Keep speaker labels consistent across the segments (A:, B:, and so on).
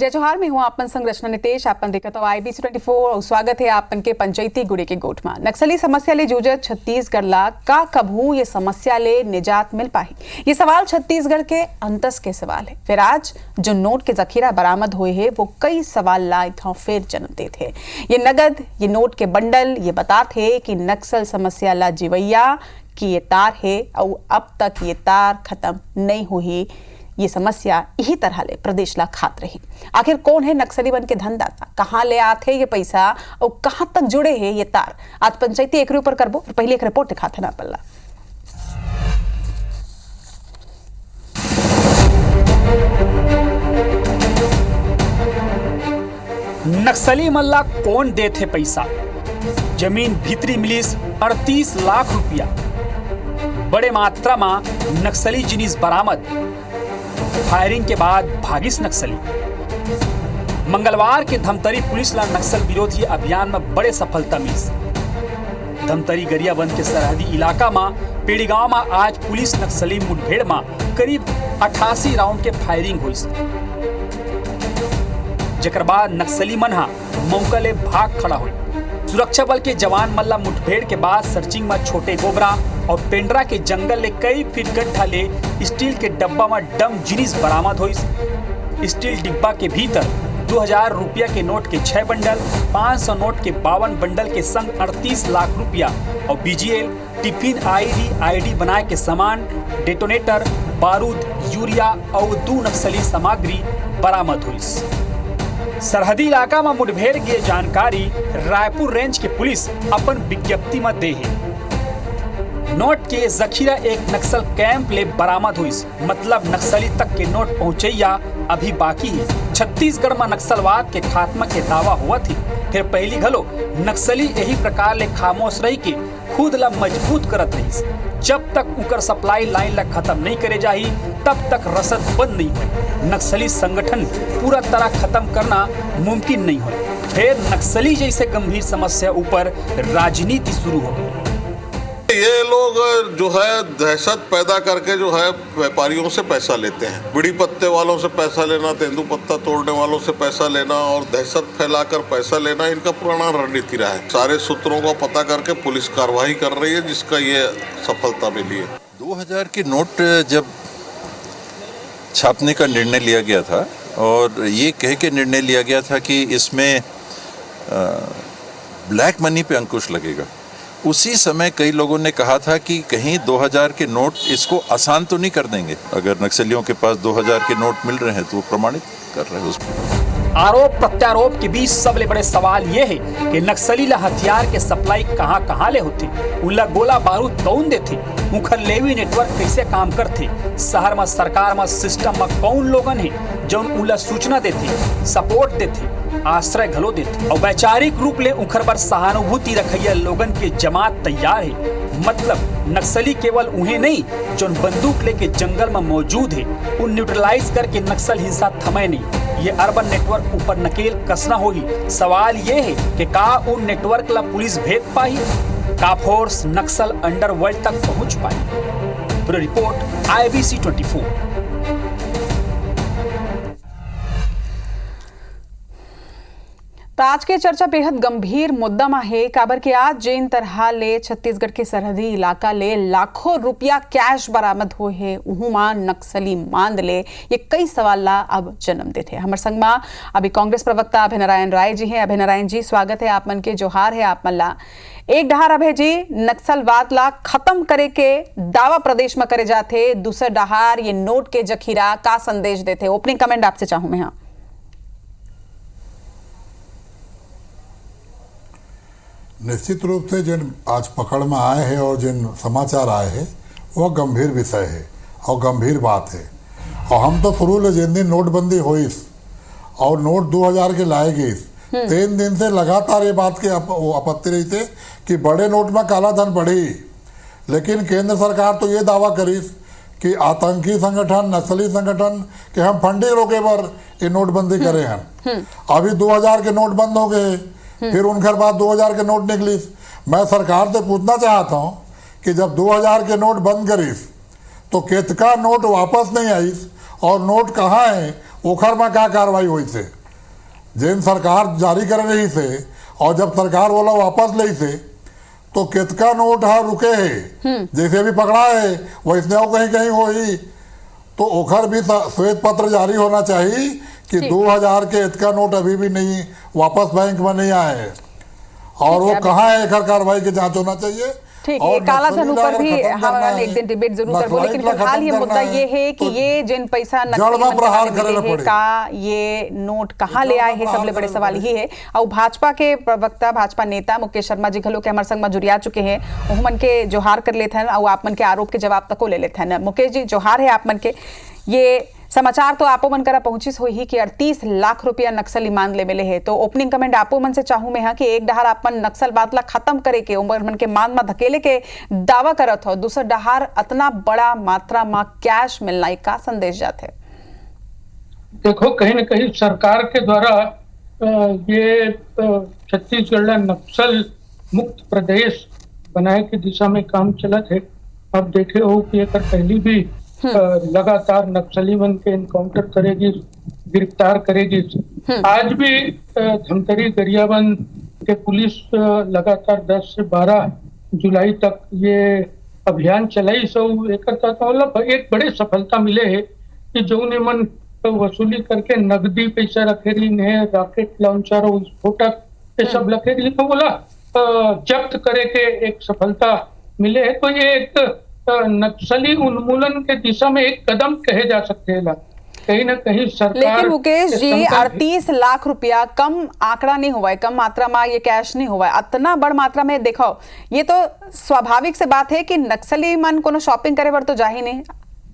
A: जय जोहार में हूँ आपन संग रचना नितेश। आपन देखत हो IBC 24 और स्वागत है आपन के पंचायती गुड़ी के गोठ में। नक्सली समस्या ले जूझत छत्तीसगढ़ ला का कभू ये समस्या ले निजात मिल पाही, ये सवाल छत्तीसगढ़ के अंतस के सवाल है। फिर आज जो नोट के जखीरा बरामद हुए हैं वो कई सवाल ला इथां फिर जन्म देते हैं। ये नगद, ये नोट के बंडल ये बताते हैं कि नक्सल समस्या ला जीवैया की ये तार है और अब तक ये तार खत्म नहीं हुई। ये समस्या यही तरह ले प्रदेश ला खात रही। आखिर कौन है नक्सली बन के धनदाता, कहाँ ले आते ये पैसा और कहाँ तक जुड़े हैं ये तार। आज पंचायती एकरे ऊपर करबो, पहले एक रिपोर्ट दिखाते ना पल्ला।
B: नक्सली मल्ला कौन देते पैसा, जमीन भीतरी मिलीस 38 लाख रुपया। बड़े मात्रा में नक्सली जिनिस बरामद, फायरिंग के बाद भागिस नक्सली। मंगलवार के धमतरी पुलिस ला नक्सल विरोधी अभियान में बड़े सफलता मिली। धमतरी गरियाबंद के सरहदी इलाका में पेड़ी गांव में आज पुलिस नक्सली मुठभेड़ में करीब 88 राउंड के फायरिंग हुई। जेकर बाद नक्सली मनहा मौका ले भाग खड़ा हुई। सुरक्षा बल के जवान मल्ला मुठभेड़ के बाद सर्चिंग में छोटे गोबरा और पेंड्रा के जंगल ले कई फीट गड्ढा ले स्टील के डब्बा में डम जिनिस बरामद हुई। स्टील डिब्बा के भीतर 2000 रुपया के नोट के 6 बंडल, 500 नोट के 52 बंडल के संग 38 लाख रुपया और BGL, टिफिन आईडी बनाए के सामान, डेटोनेटर, बारूद, यूरिया और 2 नक्सली सामग्री बरामद हुई। सरहदी इलाका में मुठभेड़ की जानकारी रायपुर रेंज के पुलिस अपन विज्ञप्ति में दे है। नोट के जखीरा एक नक्सल कैंप ले बरामद हुई, मतलब नक्सली तक के नोट पहुंचैया अभी बाकी है। छत्तीसगढ़ में नक्सलवाद के खात्मा के दावा हुआ थी, फिर पहली घलो नक्सली यही प्रकार ले खामोश रही के खुद ला मजबूत करत रही। जब तक उनकर सप्लाई लाइन ला खत्म नहीं करे जाही तब तक रसद बंद नहीं हुई। नक्सली संगठन पूरा तरह खत्म करना मुमकिन नहीं हुआ। फिर नक्सली जैसे गंभीर समस्या ऊपर राजनीति शुरू हो गई।
C: ये लोग जो है दहशत पैदा करके जो है व्यापारियों से पैसा लेते हैं। बीड़ी पत्ते वालों से पैसा लेना, तेंदुपत्ता तोड़ने वालों से पैसा लेना और दहशत फैलाकर पैसा लेना इनका पुराना रणनीति रहा है। सारे सूत्रों को पता करके पुलिस कार्रवाई कर रही है, जिसका ये सफलता मिली है।
D: 2000 के नोट जब छापने का निर्णय लिया गया था और ये कह के निर्णय लिया गया था कि इसमें ब्लैक मनी पे अंकुश लगेगा। उसी समय कई लोगों ने कहा था कि कहीं 2000 के नोट इसको आसान तो नहीं कर देंगे। अगर नक्सलियों के पास 2000 के नोट मिल रहे हैं तो वो प्रमाणित कर रहे हैं उसको।
B: आरोप प्रत्यारोप के बीच सबले बड़े सवाल ये है कि नक्सली ला हथियार के सप्लाई कहाँ ले होती, उला गोला बारूद कौन देते, मुखर लेवी नेटवर्क कैसे काम करते, शहर में सरकार में सिस्टम में कौन लोगन है जो उला सूचना देते, सपोर्ट देते, आश्रय घलो देते और वैचारिक रूप ले उखर पर सहानुभूति रखैया लोगन के जमात तैयार है। मतलब नक्सली केवल उन्हें नहीं जो बंदूक लेके जंगल में मौजूद है उन न्यूट्रलाइज करके नक्सल हिंसा थमे नहीं। ये अर्बन नेटवर्क ऊपर नकेल कसना होगी। सवाल ये है कि का उन नेटवर्क ला पुलिस भेद पाई, का फोर्स नक्सल अंडरवर्ल्ड तक पहुंच पाई। पूरी रिपोर्ट IBC 24।
A: तो आज के चर्चा बेहद गंभीर मुद्दा में है, काबर के आज जिन तरह ले छत्तीसगढ़ के सरहदी इलाका ले लाखों रुपया कैश बरामद हुए है, उहुमा नक्सली मांद ले ये कई सवाल ला अब जन्म देते। हमारे संग में अभी कांग्रेस प्रवक्ता अभय नारायण राय जी हैं। अभय नारायण जी स्वागत है आप मन के। जोहार है आप मन ला। एक डहार अभय जी नक्सलवाद ला खत्म करे के दावा प्रदेश में करे जाते, दूसरे डहार ये नोट के जखीरा का संदेश देते। ओपनिंग कमेंट आपसे चाहूं मैं। हाँ,
E: निश्चित रूप से जिन आज पकड़ में आए हैं और जिन समाचार आए हैं वह गंभीर विषय है और गंभीर बात है। और हम तो शुरू ले जिन दिन नोटबंदी हुई और नोट 2000 के लाए गई 3 दिन से लगातार ये बात की आपत्ति रही थे कि बड़े नोट में काला धन बढ़ी। लेकिन केंद्र सरकार तो ये दावा करी कि आतंकी संगठन, नक्सली संगठन के हम फंडिंग रोके पर ये नोटबंदी करे हैं। अभी 2000 के नोट बंद हो गए, फिर उनके बाद 2000 के नोट निकली। मैं सरकार से पूछना चाहता हूं कि जब 2000 के नोट बंद करीस तो केतका नोट वापस नहीं आई और नोट कहाँ है ओखर में क्या कार्रवाई हुई से जेन सरकार जारी कर रही से और जब सरकार वाला वापस ले से तो कितका नोट है रुके है जैसे अभी पकड़ा है वैसे वो कहीं कहीं हो ही तो ओखर भी श्वेत पत्र जारी होना चाहिए कि 2000 के इतका नोट अभी भी नहीं वापस बैंक में नहीं आए हैं और वो कहाँ है एक कार्रवाई की जांच होना चाहिए।
A: ठीक है, काला धन ऊपर भी हम एक दिन डिबेट जरूर करबो, लेकिन फिलहाल ये मुद्दा ये है कि ये जिन पैसा नकली का ये नोट कहाँ ले आए हैं, सबले बड़े सवाल ही है। और भाजपा के प्रवक्ता भाजपा नेता मुकेश शर्मा जी घलो के हमारे संग में जुड़िया चुके हैं, वो मन के जोहार कर लेते हैं और आप मन के आरोप के जवाब तक ले लेते हैं। मुकेश जी जोहार है आप मन के। ये समाचार तो आपो मन करा पहुंचिस हो ही कि 38 लाख रुपया नक्सली मान ले मिले है, तो ओपनिंग कमेंट आपो मन से चाहूं मैं हाँ कि एक डहार आपन नक्सल बातला खत्म करे के उमर मन के मान में धकेले के दावा करत हो, दूसरा डहार इतना बड़ा मात्रा में कैश मिलना का संदेश जाते।
F: देखो कहीं न कहीं सरकार के द्वारा ये छत्तीसगढ़ नक्सल मुक्त प्रदेश बनाए की दिशा में काम चलत है। अब देखे हो कि एक पहली भी लगातार नक्सली मन के इनकाउंटर करेगी, गिरफ्तार करेगी। आज भी धमतरी गरियाबंद के पुलिस लगातार 10 से 12 जुलाई तक ये अभियान चलाई। सो एक बड़े सफलता मिले है कि जो ने मन वसूली करके नगदी पैसा रखे रही है, रॉकेट लॉन्चर और विस्फोटक ये सब रखे रही तो बोला जब्त करे के एक सफलता मिले है। तो ये एक नक्सली उन्मूलन के दिशा में एक कदम कहे जा सकते हैं। कहीं ना कहीं सरकार।
A: लेकिन मुकेश जी 38 लाख रुपया कम आंकड़ा नहीं हुआ है, कम मात्रा में ये कैश नहीं हुआ है, इतना बड़ मात्रा में देखो ये तो स्वाभाविक से बात है कि नक्सली मन को शॉपिंग करे बर तो जा ही नहीं।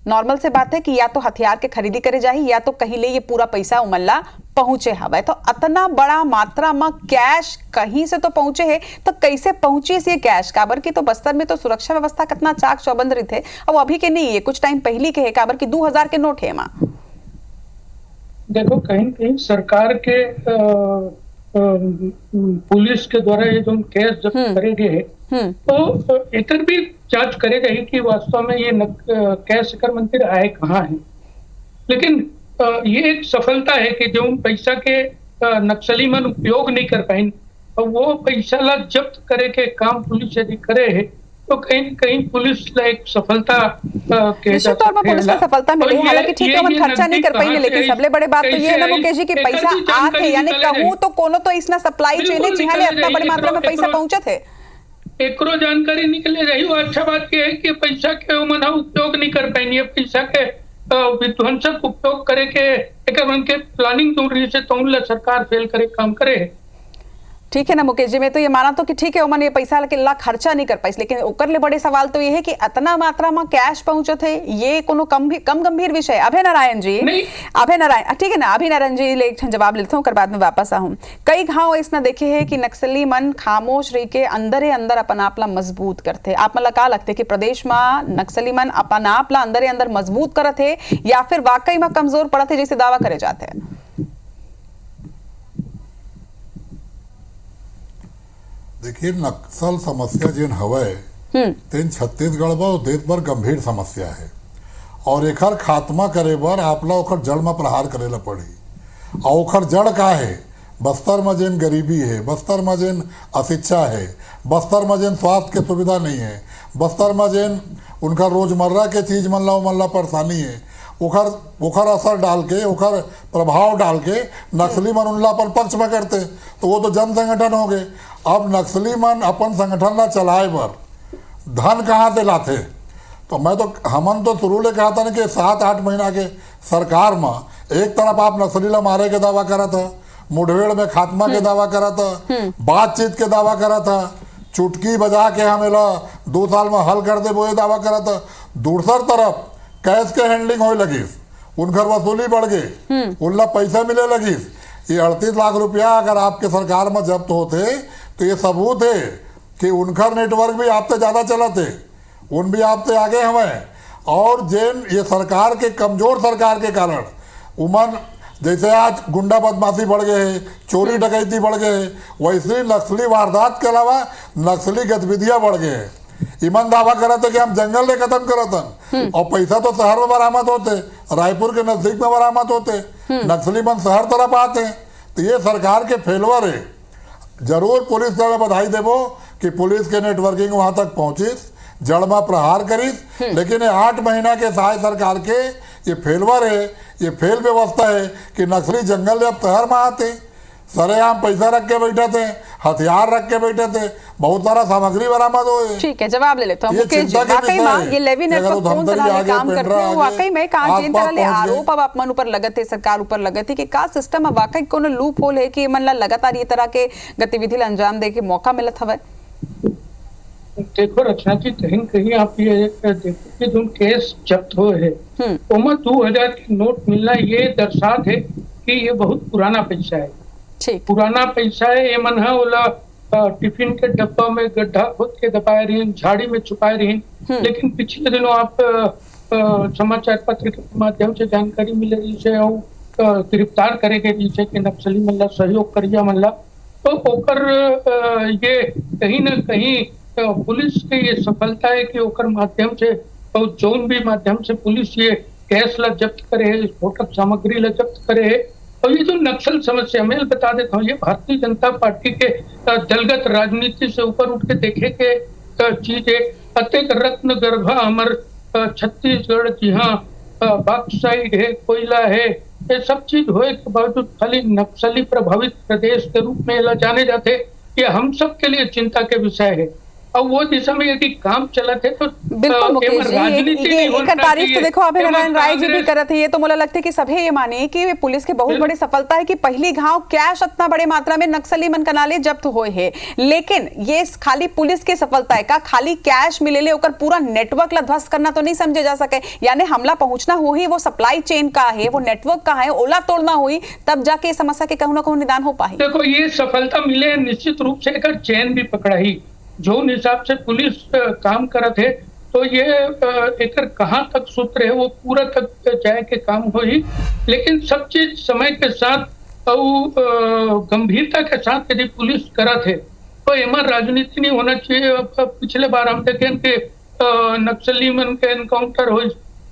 A: नॉर्मल से बात है कि या तो हथियार के खरीदी करे जाही या तो कहीं ले ये पूरा पैसा उमल्ला पहुंचे हवा। तो इतना बड़ा मात्रा में कैश कहीं से तो पहुंचे है, तो कैसे पहुंची ये कैश? काबर की तो बस्तर में तो सुरक्षा व्यवस्था कितना चाक चौबंद रही थे, अब अभी के नहीं है, कुछ टाइम पहले के है। काबर की 2000 के नोट है माँ।
F: देखो कहीं कहीं सरकार के पुलिस के द्वारा ये जो केस जब करे गए तो एक भी जांच करे गई कि वास्तव में ये कैश कर मंदिर आए कहाँ है। लेकिन ये एक सफलता है कि जो पैसा के नक्सली मन उपयोग नहीं कर पाए और वो पैसा ला जब्त करे के काम पुलिस यदि करे है तो कहीं कहीं पुलिस ला एक सफलता
A: निश्चित तौर पर पुलिस को सफलता मिली है। हालांकि ठीक है, हम खर्चा नहीं कर पाएंगे, लेकिन सबले बड़े बात तो ये है ना मुकेश जी कि पैसा आते यानी कहूँ तो कोनो तो इसना सप्लाई चेन है जिहाले इतना बड़ी मात्रा में पैसा पहुंचा थे।
F: एकरो जानकारी निकले रही। वो अच्छा बात यह है कि पैसा के मन उपयोग नहीं कर पाएंगे, पैसा के विध्वंसक उपयोग करे के मन के प्लानिंग दूर रही से तो सरकार फेल करे काम करे।
A: ठीक है ना मुकेश जी, मैं तो ये माना तो कि ठीक है उमन ये पैसा के ला खर्चा नहीं कर पाई, लेकिन ओकर ले बड़े सवाल तो ये है कि इतना मात्रा में कैश पहुंचे थे, ये कोनो कम गंभीर विषय। अभय नारायण जी, अभय नारायण ठीक है ना, अभय नारायण जी ले जवाब लेता हूँ, बाद में वापस आऊँ। कई घाव इसना देखे है कि नक्सली मन खामोश रही के अंदर अपना आपला मजबूत करते। आप मतलब का लगते कि प्रदेश में नक्सली मन अपना आपला अंदर मजबूत करत है या फिर वाकई में कमजोर पड़ते जैसे दावा करे जाते हैं?
E: देखिए नक्सल समस्या जिन हवे तेन छत्तीसगढ़ में देश भर गंभीर समस्या है और एकर खात्मा करे बर आपला ओकर जड़ में प्रहार करेला पड़ी। और ओकर जड़ का है? बस्तर में जिन गरीबी है, बस्तर में जिन अशिक्षा है, बस्तर में जिन स्वास्थ्य के सुविधा नहीं है, बस्तर में जिन उनका रोजमर्रा के चीज मन ला परेशानी है, ओखर असर डाल के ओखर प्रभाव डाल के नक्सली मन उनला अपन पक्ष में करते तो वो तो जन संगठन हो गए। अब नक्सली मन अपन संगठन ला चलाए बर धन कहाँ से लाते? तो मैं तो हमन तो शुरू ले कहा था ना कि 7-8 महीना के सरकार में एक तरफ आप नक्सली ला मारे के दावा करा था, मुठभेड़ में खात्मा के दावा करा था, बातचीत के दावा करा था, चुटकी बजा के हमें 2 साल में हल कर दे वो दावा करा था। दूसर तरफ कैश के हैंडलिंग हो लगी, उनकर वसूली बढ़ गई, उनला पैसा मिले लगी। ये 38 लाख रुपया अगर आपके सरकार में जब्त होते तो ये सबूत है कि उनका नेटवर्क भी आपसे ज्यादा चला थे, उन भी आपसे आगे हमें। और जेन ये सरकार के कमजोर सरकार के कारण उमन जैसे आज गुंडा बदमाशी बढ़ गए है, चोरी डकैती बढ़ गए है, वैसे नक्सली वारदात के अलावा नक्सली गतिविधियां बढ़ गए हैं। ईमान दावा करत है कि हम जंगल ले खत्म करतन और पैसा तो शहर में बरामद होते, रायपुर के नजदीक में बरामद होते, नक्सली मन शहर तरफ आते। तो ये सरकार के फेलवर है। जरूर पुलिस दल बधाई देवो कि पुलिस के नेटवर्किंग वहां तक पहुंचिस, जड़ में प्रहार करिस, लेकिन ये 8 महीना के सहाय सरकार के ये फेलवर है, ये फेल व्यवस्था है कि नक्सली जंगल जब शहर में आते, सरेआम पैसा रख के बैठे थे, हथियार रख के बैठे थे, बहुत सारा सामग्री बरामद हुए।
A: ठीक है, जवाब ले लेता हूँ
E: ये
A: मुकेश जी।
E: चिंता के
A: वाकई
E: विषय
A: में
E: है
A: ये लेवी
E: कि अगर
A: नेटवर्क कौन
E: धमतरी
A: तरह
E: आगे,
A: काम करते
E: पेंड्रा
A: हैं,
E: आगे,
A: वाकई में कहा जिन
E: आसपास
A: तरह ले
E: पहुंच गए।
A: आरोप अब अपन ऊपर लगत है, सरकार ऊपर लगत है कि का सिस्टम अब वाकई कोनो लूप होल है कि मन ला लगातार ये तरह के गतिविधि ला अंजाम दे के मौका मिलत हवे।
F: देखो रचना जी, कहीं कहीं आप ये देखो कि जो केस जब्त हुए है उमा 2000 के नोट मिलना ये दर्शात है कि ये बहुत पुराना पैसा है।
A: ठीक,
F: पुराना पैसा है। ये मन है ओला टिफिन के डब्बा में गड्ढा खोद के दबाए रही, झाड़ी में छुपाए रही। लेकिन पिछले दिनों आप समाचार पत्र के माध्यम से जानकारी मिले रही से गिरफ्तार करेंगे जिसे कि नक्सली मल्ला सहयोग करिया मल्ला, तो ओकर ये कहीं न कहीं पुलिस की ये सफलता है कि ओकर माध्यम से और जौन भी माध्यम से पुलिस ये गैस ला जब्त करे, स्फोटक सामग्री ला जब्त करे। और ये जो नक्सल समस्या, मैं बता देता हूँ, ये भारतीय जनता पार्टी के दलगत राजनीति से ऊपर उठ के देखे के चीज है। अत्यंत रत्न गर्भा अमर छत्तीसगढ़, जी हाँ, बॉक्साइट है, कोयला है, ये सब चीज होए के बावजूद खाली नक्सली प्रभावित प्रदेश के रूप में जाने जाते, ये हम सब के लिए चिंता के विषय है। और वो दिशा में यदि काम चलत है तो
A: बिल्कुल मुकेश जी, एक तारीफ तो देखो अभय नारायण राय जी भी करत है। ये तो मुझे लगता है कि सभी ये माने कि वे पुलिस की बहुत बड़ी सफलता है कि पहली घाव कैश इतना बड़े मात्रा में नक्सली मन कनाले जब्त हुए है। लेकिन ये खाली पुलिस की सफलता है का? खाली कैश मिले ओकर पूरा नेटवर्क ला ध्वस्त करना तो नहीं समझे जा सके। यानी हमला पहुंचना हो ही, वो सप्लाई चेन का है, वो नेटवर्क का है, ओला तोड़ना हुई, तब जाके समस्या के कहूं ना कहूं निदान हो पाए।
F: देखो ये सफलता मिले, निश्चित रूप से एक चेन भी पकड़ा ही। जो हिसाब से पुलिस काम करत है तो ये एक कहाँ तक सूत्र है वो पूरा तक जाए के काम हो ही। लेकिन सब चीज समय के साथ और गंभीरता के साथ यदि पुलिस करत है तो एमा राजनीति नहीं होना चाहिए। पिछले बार हम देखे कि नक्सली मन के एनकाउंटर हो,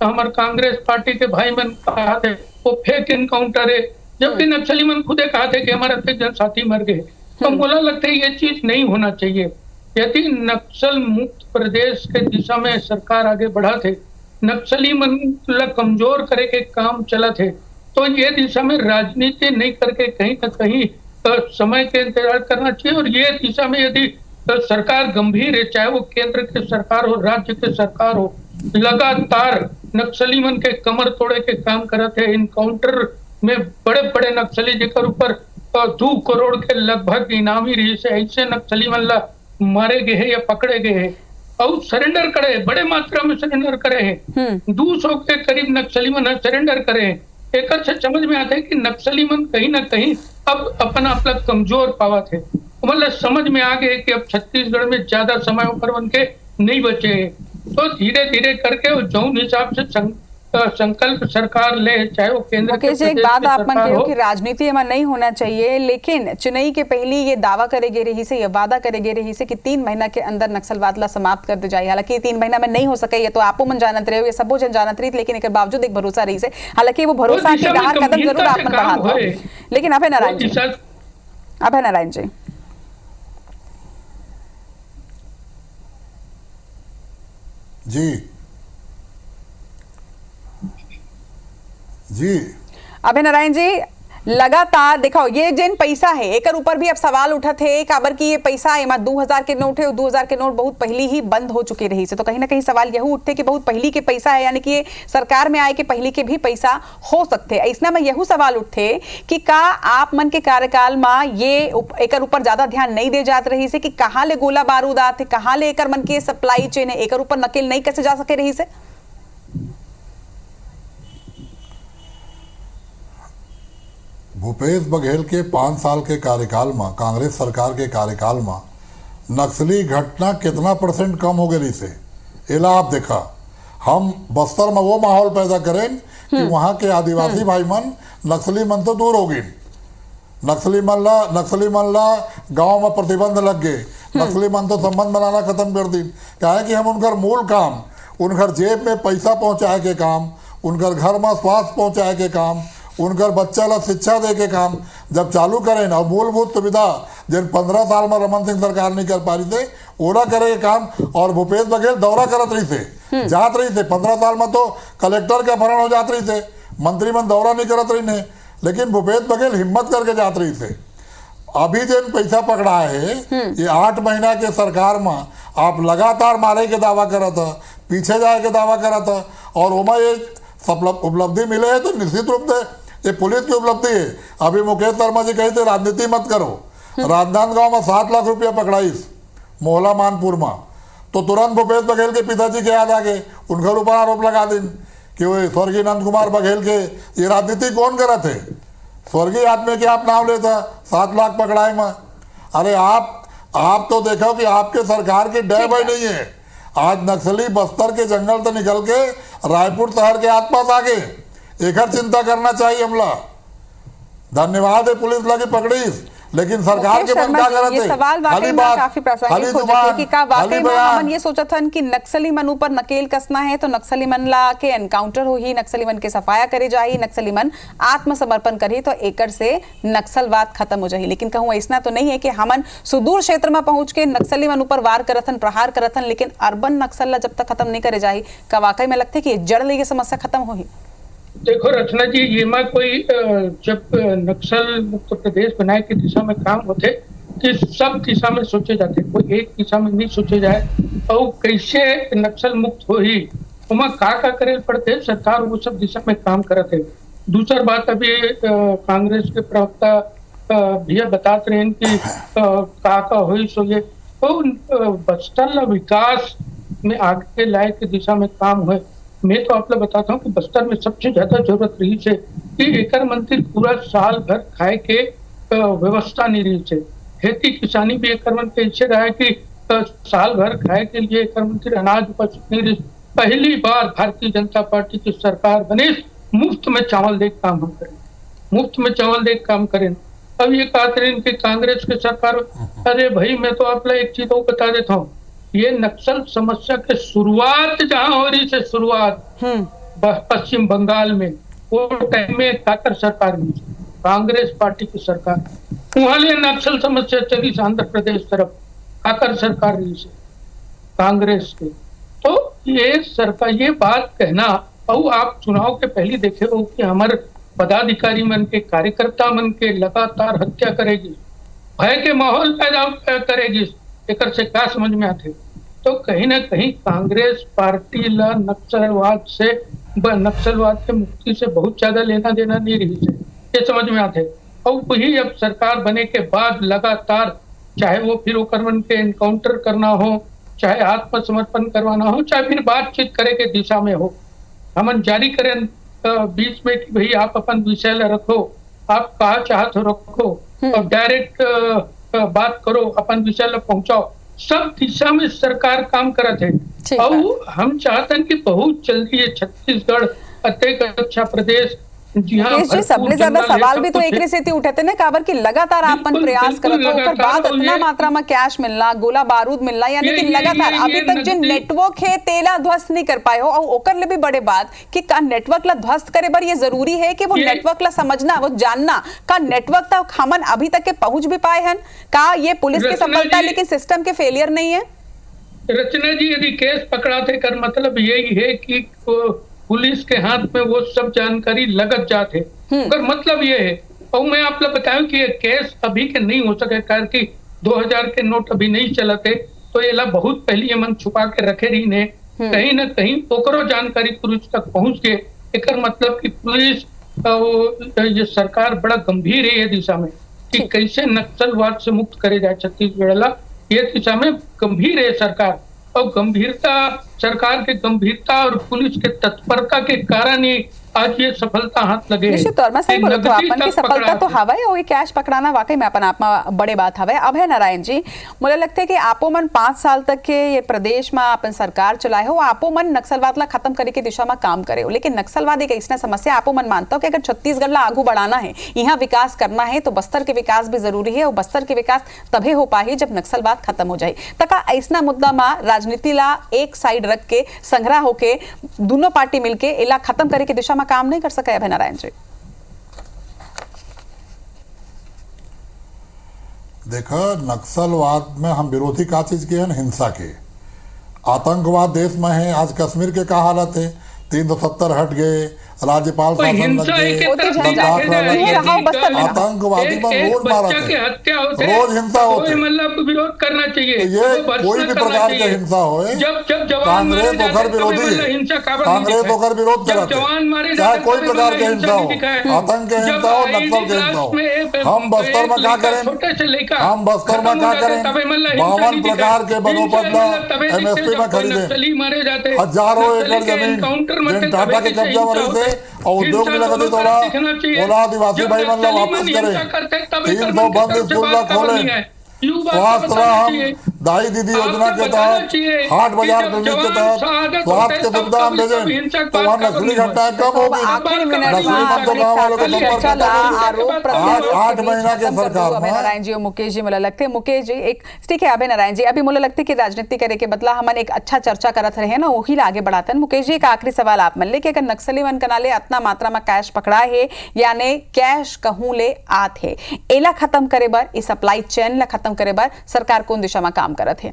F: हमारे कांग्रेस पार्टी के भाई मन कहा थे वो फेक एनकाउंटर है, जबकि नक्सली मन खुदे कहा थे कि हमारे जन साथी मर गए। तो मुझे लगता है ये चीज नहीं होना चाहिए। यदि नक्सल मुक्त प्रदेश के दिशा में सरकार आगे बढ़ा थे, नक्सली मन कमजोर करे के काम चला थे, तो ये दिशा में राजनीति नहीं करके कहीं न कहीं समय के इंतजार करना चाहिए। और ये दिशा में यदि सरकार गंभीर है, चाहे वो केंद्र की सरकार हो, राज्य की सरकार हो, लगातार नक्सली मन के कमर तोड़े के काम करते हैं। इनकाउंटर में बड़े बड़े नक्सली जेकर ऊपर 2 करोड़ के लगभग इनामी रही से ऐसे नक्सली मन मारे गए हैं या पकड़े गए हैं और सरेंडर करे हैं, बड़े मात्रा में सरेंडर करे हैं। 200 के करीब नक्सली मन सरेंडर करे हैं। एक से समझ में आता है कि नक्सली मन कहीं ना कहीं अब अपना अपना कमजोर पावा थे। मतलब समझ में आ गए कि अब छत्तीसगढ़ में ज्यादा समय ऊपर उनके नहीं बचे हैं। तो धीरे धीरे करके जो हिसाब से संकल्प सरकार ले, चाहे वो केंद्र के
A: मुकेश जी, एक बात आप मन कहो कि राजनीति में नहीं होना चाहिए, लेकिन चुनाई के पहले ये दावा करे गे रही से, ये वादा करे गे रही से कि 3 महीना के अंदर नक्सलवाद ला समाप्त कर दे जाए। हालांकि 3 महीना में नहीं हो सके, ये तो आपो मन जानत रहे हो, ये सबो जन जानत रही, लेकिन एक बावजूद एक भरोसा रही से। हालांकि वो भरोसा के बाहर कदम जरूर आप मन बढ़ाता हो। लेकिन अभय नारायण जी,
E: जी
A: अभय नारायण जी, लगातार देखो ये जिन पैसा है एक ऊपर भी अब सवाल उठा थे काबर की ये पैसा एमा 2000 के नोट है, 2000 के नोट बहुत पहले ही बंद हो चुके रही से, तो कहीं ना कहीं सवाल यही उठते कि बहुत पहली के पैसा है, यानी कि ये सरकार में आए के पहले के भी पैसा हो सकते। ऐसा में यही सवाल उठते कि का आप मन के कार्यकाल में ये एक ऊपर ज्यादा ध्यान नहीं दे जात रही से कि कहाँ ले गोला बारूद आते, कहाँ ले एक मन के सप्लाई चेन है, एक ऊपर नकेल नहीं कैसे जा सके रही से?
E: भूपेश बघेल के 5 साल के कार्यकाल में, कांग्रेस सरकार के कार्यकाल में नक्सली घटना कितना % कम हो गई से एला आप देखा। हम बस्तर में वो माहौल पैदा करें कि वहाँ के आदिवासी भाई मन, नक्सली मन तो दूर हो गई, नक्सली मन ला गांव में प्रतिबंध लग गए। नक्सली मन तो संबंध बनाना खत्म कर दी। क्या है कि हम उनकर मूल काम, उनकर जेब में पैसा पहुंचाए के काम, उनकर घर में स्वास्थ्य पहुंचाए के काम, उनकर बच्चा ला शिक्षा दे के काम जब चालू करें ना, मूलभूत सुविधा जिन 15 साल में रमन सिंह सरकार नहीं कर पा रही थे ओला करे के काम। और भूपेश बघेल दौरा करत रही थे, जात रही थे। 15 साल में तो कलेक्टर के अपहरण हो जात रही थे, मंत्री मन दौरा नहीं करत रही ने, लेकिन भूपेश बघेल हिम्मत करके जात रही थे। अभी जिन पैसा पकड़ा है ये 8 महीना के सरकार में आप लगातार मारे के दावा करा था, पीछे जाए के दावा करा था, और ओमा ये उपलब्धि मिले है तो निश्चित रूप से ये पुलिस की उपलब्धि है। अभी मुकेश शर्मा जी कही थे राजनीति मत करो, राजनांदगांव में 7 लाख रुपया पकड़ाइस मोहला मानपुर में, तो तुरंत भूपेश बघेल के पिताजी के याद आ गए, उनके ऊपर आरोप लगा दिन कि वो स्वर्गीय नंद कुमार बघेल के ये राजनीति कौन करा थे, स्वर्गीय आदमी के आप नाम लेता 7 लाख पकड़ाए में। अरे आप तो देखो कि आपके सरकार की डर भाई नहीं है। आज नक्सली बस्तर के जंगल से निकल के रायपुर शहर के आसपास आ गए, एक चिंता करना चाहिए हमला। धन्यवाद है पुलिस लगी पकड़ी, लेकिन सरकार के मन क्या करते
A: ये सवाल वाकई में काफी प्रासंगिक हो जाते कि का वाकई में हम ये सोचा था कि नक्सली मन ऊपर नकेल कसना है तो नक्सली मन ला के एनकाउंटर हो ही, नक्सली मन के सफाया करे जाही, नक्सली मन आत्मसमर्पण करी तो एकड़ से नक्सलवाद खत्म हो जाही। लेकिन कहूँ ऐसा तो नहीं है कि हमन सुदूर क्षेत्र में पहुंच के नक्सली मन ऊपर वार करथन, प्रहार करथन, लेकिन अर्बन नक्सल ला जब तक खत्म नहीं करे जाही का वाकई में लगता है कि जड़ ले ये समस्या खत्म हो ही।
F: देखो रचना जी, ये में कोई जब नक्सल मुक्त प्रदेश बनाए की दिशा में काम होते कि सब दिशा में सोचे जाते, कोई एक दिशा में नहीं सोचे जाए और कैसे नक्सल मुक्त हो ही उमा का करे पड़ते, सरकार वो सब दिशा में काम करते। दूसरा बात, अभी कांग्रेस के प्रवक्ता भैया बताते रहे कि का हो सो ये तो बस्तर विकास में आगे लाए की दिशा में काम हुए। मैं तो आप लोग बताता हूँ कि बस्तर में सबसे ज्यादा जरूरत रही है कि एकर मंत्री पूरा साल भर खाए के व्यवस्था नहीं रही है। खेती किसानी भी एकर मंत्री ऐसे रहा है कि साल भर खाए के लिए एकर मंत्री अनाज उपज नहीं रही। पहली बार भारतीय जनता पार्टी की सरकार बने, मुफ्त में चावल दे काम हम करें, मुफ्त में चावल दे काम करें। अब ये कहते हैं कि कांग्रेस की सरकार, अरे भाई मैं तो आप लोग एक चीज और बता देता हूँ, ये नक्सल समस्या के शुरुआत जहां हो रही है, शुरुआत पश्चिम बंगाल में, वो टाइम में काकर सरकार में, कांग्रेस पार्टी की सरकार, वहां ले नक्सल समस्या चली आंध्र प्रदेश तरफ, काकर सरकार रही है कांग्रेस के। तो ये सरकार ये बात कहना, और आप चुनाव के पहले देखे हो कि हमारे पदाधिकारी मन के कार्यकर्ता मन के लगातार हत्या करेगी, भय के माहौल पैदा करेगी, एक से क्या समझ में आते। तो कहीं ना कहीं कांग्रेस पार्टी ला नक्सलवाद के मुक्ति से बहुत ज्यादा लेना देना नहीं रही है, ये समझ में आते। और वही अब सरकार बने के बाद लगातार, चाहे वो फिर ओकरमन के एनकाउंटर करना हो, चाहे आत्मसमर्पण करवाना हो, चाहे फिर बातचीत करे के दिशा में हो, हमन जारी करें बीच में कि भाई आप अपन विषय ला रखो, आप कहा चाहते हो रखो, और डायरेक्ट बात करो, अपन विषय ला पहुंचाओ। सब दिशा में सरकार काम करत है। और हम चाहते हैं कि बहुत जल्दी ये छत्तीसगढ़ अत्यंत अच्छा प्रदेश,
A: सबले ज्यादा सवाल भी तो एक से उठते ना काबर की लगातार आपन प्रयास करत हो, ओकर बाद इतना मात्रा में कैश मिलना, गोला बारूद मिलना, यानी कि लगातार अभी तक जो नेटवर्क है तेला ध्वस्त नहीं कर पाए हो। और ओकर ले भी बड़े बात कि का नेटवर्क ला ध्वस्त करे बर ये जरूरी है कि वो नेटवर्क ला समझना, वो जानना का नेटवर्क तक हमन अभी तक के पहुंच भी पाए हैं का ये पुलिस की सफलता लेकिन सिस्टम के फेलियर नहीं है।
F: रचना जी, यदि केस पकड़ाते कर मतलब यही है कि पुलिस के हाथ में वो सब जानकारी लगत जाते, अगर मतलब ये है। और मैं आप लोग बताऊं कि ये केस अभी के नहीं हो सके, कारण कि 2000 के नोट अभी नहीं चलते, तो ये ला बहुत पहले मन छुपा के रखे रही ने, कहीं ना कहीं ओकरो जानकारी पुलिस तक पहुंच गए। एक मतलब कि पुलिस ये सरकार बड़ा गंभीर है ये दिशा में कि कैसे नक्सलवाद से मुक्त करे जाए छत्तीसगढ़ ला, ये दिशा में गंभीर है सरकार। और गंभीरता, सरकार के गंभीरता और पुलिस के तत्परता के कारण ही आज ये सफलता हाथ लगे।
A: निश्चित तौर में सही बोलो तो अपन की सफलता तो हवा है और ये कैश पकड़ाना वाकई में अपन आप में बड़े बात हवा है। अभय नारायण जी, मुझे लगता है कि आपो मन 5 साल तक के ये प्रदेश में अपन सरकार चलाए हो, आपो मन नक्सलवाद ला खत्म करे के दिशा में काम करे हो, लेकिन नक्सलवाद एक ऐसी समस्या आपो मन मानता हो कि अगर छत्तीसगढ़ ला आगू बढ़ाना है, यहाँ विकास करना है, तो बस्तर के विकास भी जरूरी है और बस्तर के विकास तभी हो पाही जब नक्सलवाद खत्म हो जाए। तका ऐसा मुद्दा में राजनीति ला एक साइड रख के संग्रह होके दोनों पार्टी मिलके इला खत्म करे के दिशा में काम नहीं कर सका अभय नारायण जी?
E: देखो, नक्सलवाद में हम विरोधी का चीज के हैं, हिंसा के। आतंकवाद देश में है, आज कश्मीर के क्या हालत है, 370 हट गए, राज्यपाल शासन लग गए, आतंकवादी पर रोज मारा थे, रोज हिंसा होती,
F: मतलब विरोध करना चाहिए।
E: ये कोई भी प्रकार की हिंसा हो, कांग्रेस होकर विरोधी, कांग्रेस होकर विरोध कराते, चाहे कोई प्रकार की हिंसा हो, आतंक की हिंसा हो, नक्सल की हिंसा हो। हम बस्तर में क्या करें, हम बस्तर में क्या करें, 52 प्रकार के बनोपद्दा MSP में खरीदे, हजारों एकड़ जमीन जिन टाटा के कब्जा में थे और उद्योग में लगते बोला आदिवासी भाई मतलब वापस करें, 300 बंद स्कूल खोले, स्वास्थ्य हम दाई दीदी योजना के तहत, हाट बाजार क्लिनिक के तहत स्वास्थ्य की सुविधा हम भेजें, तो वहाँ नस्ली घटनाएं कम होगी। नस्ली मतों गाँव वालों को संपर्क 8 महीना के सरकार।
A: अभय नारायण जी और मुकेश जी मुझे लगते हैं, मुकेश जी एक ठीक है, अभय नारायण जी अभी मुझे लगता है कि राजनीति करे के बदला हम एक अच्छा चर्चा करत रहे ना, वही आगे बढ़ाते हैं। मुकेश जी एक आखिरी सवाल आप मन ले कि अगर नक्सली मन कनाले इतना मात्रा में कैश पकड़ा है, यानी कैश कहूं ले आत है, एला खत्म करे बर, इस सप्लाई चेन ला खत्म करे बर सरकार कौन दिशा में काम करत है?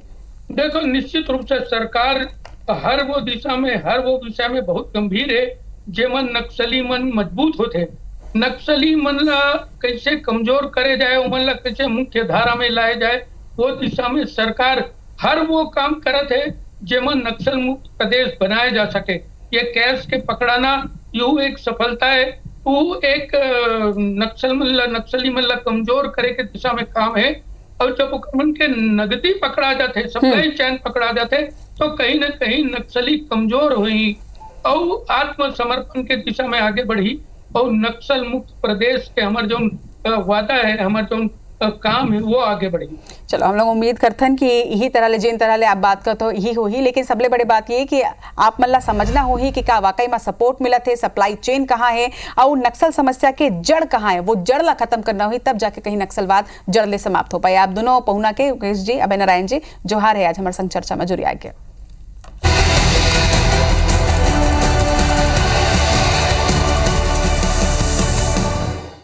F: देखो, निश्चित रूप से सरकार हर वो दिशा में, हर वो विषय में बहुत गंभीर है जेमन नक्सली मन मजबूत होते। नक्सली मन ला कैसे कमजोर करे जाए, उमन ला कैसे मुख्य धारा में लाए जाए, वो दिशा में सरकार हर वो काम करत है जेमन नक्सल मुक्त प्रदेश बनाया जा सके। ये कैश के पकड़ाना यू एक सफलता है, वो एक नक्सली मन ला कमजोर करे के दिशा में काम है। और जब उन के नगदी पकड़ा जाते, सप्लाई चैन पकड़ा जाते, तो कहीं ना कहीं नक्सली कमजोर हुई और आत्मसमर्पण के दिशा में आगे बढ़ी और नक्सल मुक्त प्रदेश के हमारे जो वादा है, हमारे जो काम है, वो आगे बढ़ेगी।
A: चलो, हम लोग उम्मीद करते हैं कि यही तरह ले जिन तरह ले आप बात करते हो यही हो ही, लेकिन सबले बड़ी बात ये कि आप मल्ला समझना हो ही कि का वाकई में सपोर्ट मिला थे, सप्लाई चेन कहाँ है और नक्सल समस्या के जड़ कहाँ है, वो जड़ ला खत्म करना हुई, तब जाके कहीं नक्सलवाद जड़ ले समाप्त हो पाए। आप दोनों पहुना के मुकेश जी, अभय नारायण जी, जोहार है, आज हमारे संग चर्चा में जुड़ी आगे।